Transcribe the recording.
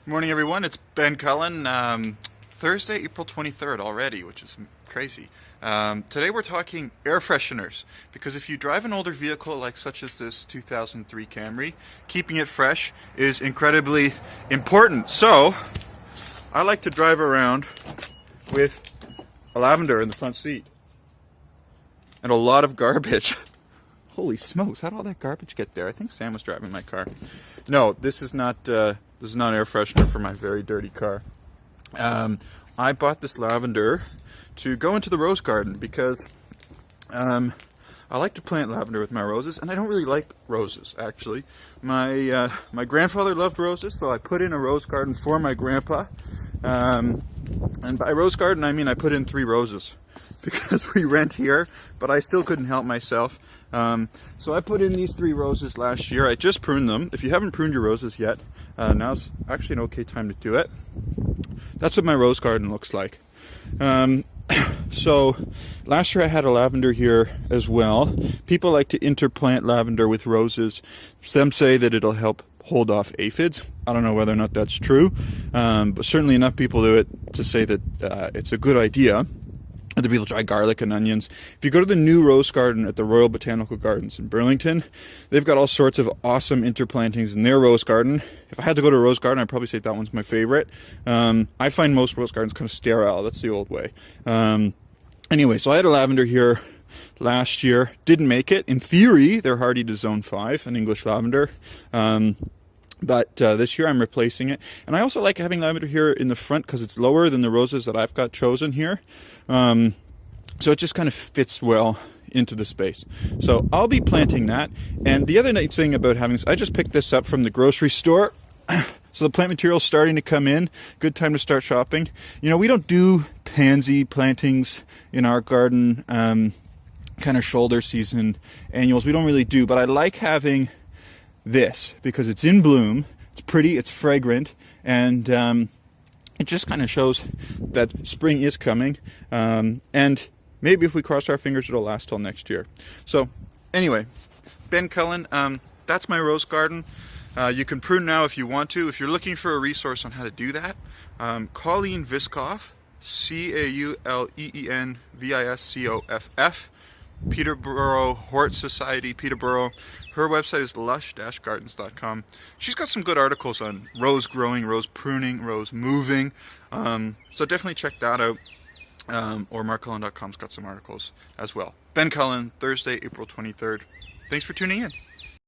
Morning, everyone. It's Ben Cullen. Thursday, April 23rd already, which is crazy. Today we're talking air fresheners, because if you drive an older vehicle like such as this 2003 Camry, keeping it fresh is incredibly important. So I like to drive around with a lavender in the front seat and a lot of garbage. Holy smokes, how did all that garbage get there? I think Sam was driving my car. No, this is not air freshener for my very dirty car. I bought this lavender to go into the rose garden because I like to plant lavender with my roses, and I don't really like roses, actually. My grandfather loved roses, so I put in a rose garden for my grandpa. And by rose garden, I mean I put in 3 roses because we rent here, but I still couldn't help myself. So I put in these 3 roses last year. I just pruned them. If you haven't pruned your roses yet, now's actually an okay time to do it. That's what my rose garden looks like. So last year I had a lavender here as well. People like to interplant lavender with roses. Some say that it'll help hold off aphids. I don't know whether or not that's true, but certainly enough people do it to say that it's a good idea. Other people try garlic and onions. If you go to the new rose garden at the Royal Botanical Gardens in Burlington, they've got all sorts of awesome interplantings in their rose garden. If I had to go to a rose garden, I'd probably say that one's my favorite. I find most rose gardens kind of sterile. That's the old way. Anyway, so I had a lavender here last year. Didn't make it. In theory, they're hardy to zone 5, an English lavender. But this year I'm replacing it. And I also like having lavender here in the front because it's lower than the roses that I've got chosen here. So it just kind of fits well into the space. So I'll be planting that. And the other nice thing about having this, I just picked this up from the grocery store. So the plant material's starting to come in. Good time to start shopping. You know, we don't do pansy plantings in our garden, kind of shoulder season annuals. We don't really do, but I like having this because it's in bloom, it's pretty, it's fragrant, and it just kind of shows that spring is coming, and maybe if we cross our fingers it'll last till next year. So anyway, Ben Cullen, that's my rose garden. You can prune now if you want to. If you're looking for a resource on how to do that, Colleen Viskoff, CAULEEN-VISCOFF, Peterborough Hort Society, Peterborough. Her website is lush-gardens.com. She's got some good articles on rose growing, rose pruning, rose moving. So definitely check that out. Or markcullen.com's got some articles as well. Ben Cullen, Thursday, April 23rd. Thanks for tuning in.